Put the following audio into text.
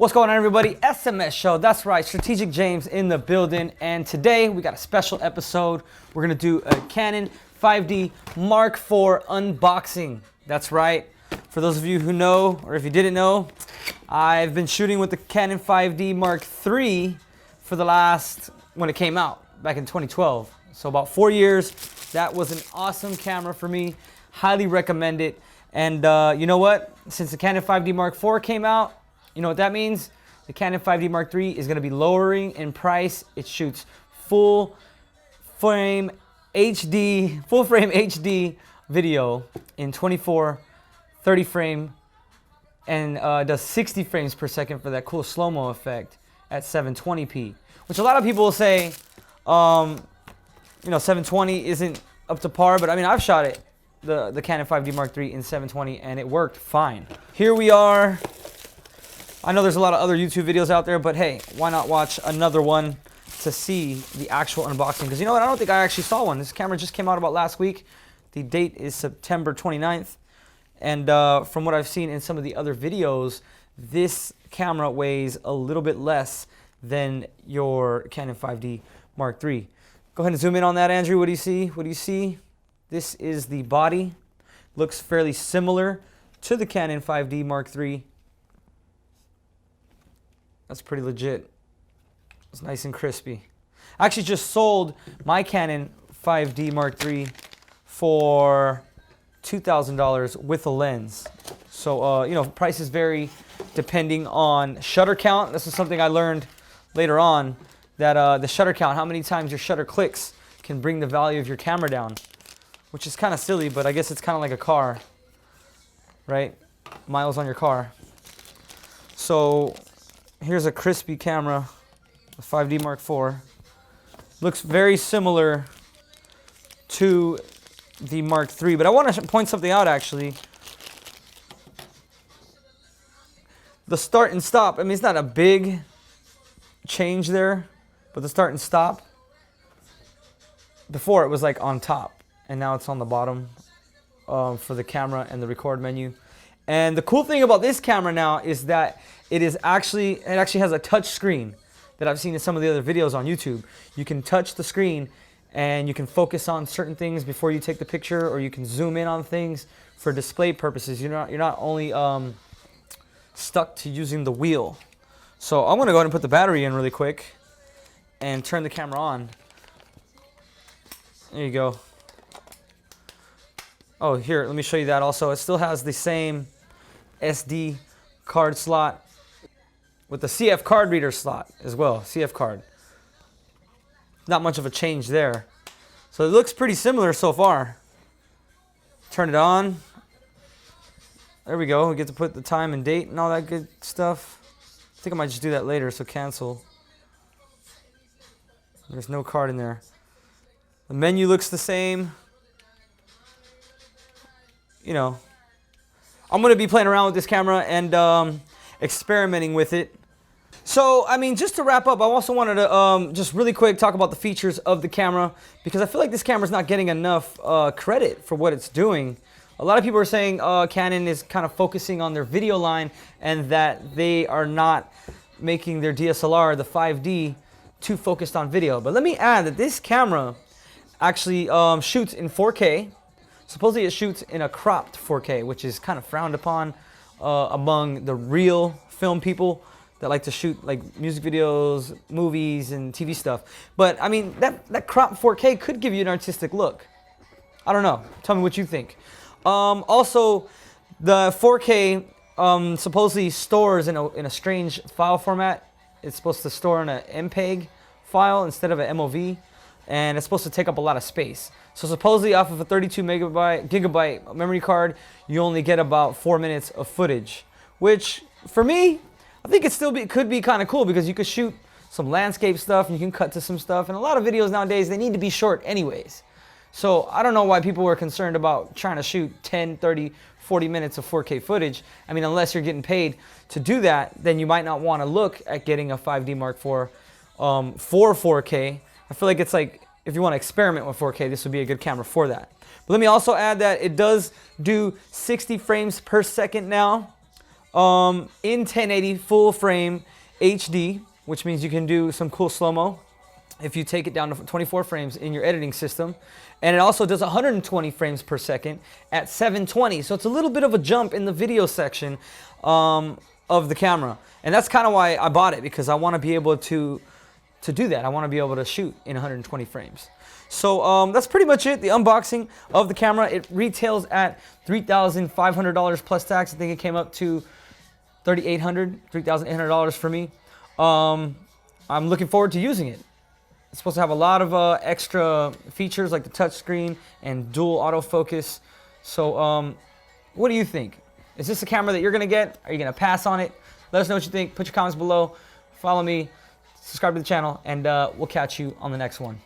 What's going on, everybody? SMS Show, that's right, Strategic James in the building, and today we got a special episode. We're gonna do a Canon 5D Mark IV unboxing. That's right. For those of you who know, or if you didn't know, I've been shooting with the Canon 5D Mark III for the last, when it came out, back in 2012. So about 4 years. That was an awesome camera for me. Highly recommend it. And you know what? Since the Canon 5D Mark IV came out, you know what that means? The Canon 5D Mark III is going to be lowering in price. It shoots full frame HD video in 24, 30 frame, and does 60 frames per second for that cool slow-mo effect at 720p. Which a lot of people will say, you know, 720 isn't up to par, but I mean, I've shot it, the Canon 5D Mark III in 720, and it worked fine. Here we are. I know there's a lot of other YouTube videos out there, but hey, why not watch another one to see the actual unboxing? Because you know what? I don't think I actually saw one. This camera just came out about last week. The date is September 29th. And from what I've seen in some of the other videos, this camera weighs a little bit less than your Canon 5D Mark III. Go ahead and zoom in on that, Andrew. What do you see? What do you see? This is the body. Looks fairly similar to the Canon 5D Mark III. That's pretty legit. It's nice and crispy. I actually just sold my Canon 5D Mark III for $2,000 with a lens. So, you know, prices vary depending on shutter count. This is something I learned later on, that the shutter count, how many times your shutter clicks, can bring the value of your camera down, which is kind of silly, but I guess it's kind of like a car, right? Miles on your car. So here's a crispy camera, the 5D Mark IV. Looks very similar to the Mark III, but I want to point something out actually. The start and stop, I mean, it's not a big change there, but the start and stop, before it was like on top, and now it's on the bottom for the camera and the record menu. And the cool thing about this camera now is that it actually has a touch screen that I've seen in some of the other videos on YouTube. You can touch the screen and you can focus on certain things before you take the picture, or you can zoom in on things for display purposes. You're not only stuck to using the wheel. So I'm gonna go ahead and put the battery in really quick and turn the camera on. There you go. Oh, here, let me show you that also. It still has the same SD card slot with the CF card reader slot as well, CF card. Not much of a change there. So it looks pretty similar so far. Turn it on. There we go. We get to put the time and date and all that good stuff. I think I might just do that later, so cancel. There's no card in there. The menu looks the same. You know, I'm going to be playing around with this camera and experimenting with it. So, I mean, just to wrap up, I also wanted to just really quick talk about the features of the camera, because I feel like this camera is not getting enough credit for what it's doing. A lot of people are saying Canon is kind of focusing on their video line and that they are not making their DSLR, the 5D, too focused on video. But let me add that this camera actually shoots in 4K. Supposedly it shoots in a cropped 4K, which is kind of frowned upon among the real film people that like to shoot like music videos, movies, and TV stuff. But I mean, that cropped 4K could give you an artistic look. I don't know. Tell me what you think. Also, the 4K supposedly stores in a strange file format. It's supposed to store in an MPEG file instead of an MOV. And it's supposed to take up a lot of space. So supposedly off of a 32 gigabyte memory card, you only get about 4 minutes of footage, which for me, I think it could be kind of cool, because you could shoot some landscape stuff and you can cut to some stuff. And a lot of videos nowadays, they need to be short anyways. So I don't know why people were concerned about trying to shoot 10, 30, 40 minutes of 4K footage. I mean, unless you're getting paid to do that, then you might not want to look at getting a 5D Mark IV for 4K. I feel like it's like, if you want to experiment with 4K, this would be a good camera for that. But let me also add that it does do 60 frames per second now. in 1080 full frame HD, which means you can do some cool slow-mo if you take it down to 24 frames in your editing system. And it also does 120 frames per second at 720. So it's a little bit of a jump in the video section of the camera. And that's kind of why I bought it, because I want to be able to do that. I want to be able to shoot in 120 frames. So that's pretty much it, the unboxing of the camera. It retails at $3,500 plus tax. I think it came up to $3,800 for me. I'm looking forward to using it. It's supposed to have a lot of extra features like the touchscreen and dual autofocus. So what do you think? Is this a camera that you're going to get? Are you going to pass on it? Let us know what you think. Put your comments below. Follow me. Subscribe to the channel. And we'll catch you on the next one.